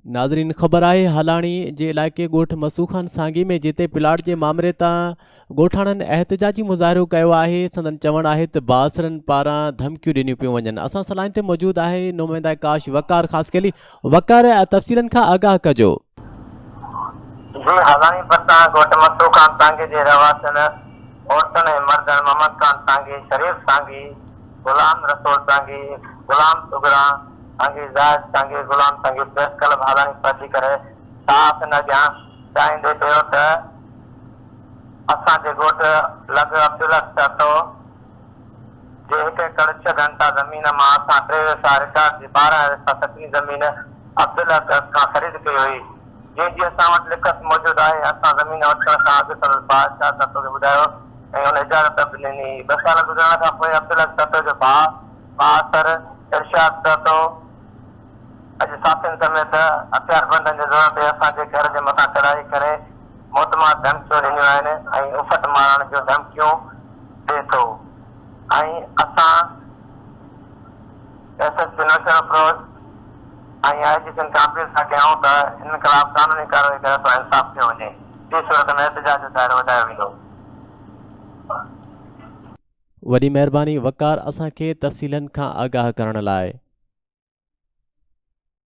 नाज़रीन ख़बर आहे हलाणी जे इलाइक़े ॻोठ मसूखान सांगी में जिते प्लाट जे मामले तां ॻोठाणनि एहतजाजी मुज़ाहिरो कयो आहे। संदन चवणु आहे त बासरनि पारां धमकियूं ॾिनियूं पियूं वञनि। असां सलाइन ते मौजूदु आहे नुमाइंदा काश वकार ख़ासि केली वकार तफ़सीलनि खां आगाह कजो। जी हलाणी पता ॻोठ मसूखान सांगी जे रवासनि औरतुनि ऐं मर्दनि मोहम्मद खान सांगी, शरीफ सांगी, गुलाम रसूल सांगी, गुलाम सुगरा सांगी, जाहिद सांगी, गुलाम सांगी प्रेस क्लब हलाणी पहुची करे साफ़ न ॾियां चाहींदे चयो त असांजे ॻोठ लॻ अब्दुल चतो जे 1 एकड़ 6 घंटा ज़मीन मां असां 23 रिकॉर्ड जी 12 सतनी ज़मीन अब्दुल खां ख़रीद कई हुई। जंहिंजी असां वटि लिखत मौजूदु आहे। असां ज़मीन वठण खां अॻु सां बादशाह चतो खे ॿुधायो ऐं हुन इजाज़त बि ॾिनी। 2 साल गुज़रण खां पोइ अब्दुल चतो जो भाउ बहादुर इरशाद चतो अॼु साथियुनि समेत हथियारबंदनि जे ज़ोर ते असांजे घर जे मथां चढ़ाई करे मुतमाद धमकियूं ॾिनियूं आहिनि ऐं उफ़त मारण जूं धमकियूं ॾिए थो। ऐं असां SSP नौशर अफरोज़ ऐं IGP खां अपील था कयूं त हिन ख़िलाफ़ कानूनी कार्रवाई करे थो इंसाफ़ कयो वञे। ॿी सूरत में एहतजाज जो दाइरो वधायो वेंदो। वॾी महिरबानी वकार असांखे तफ़सीलनि खां आगाह करण लाइ।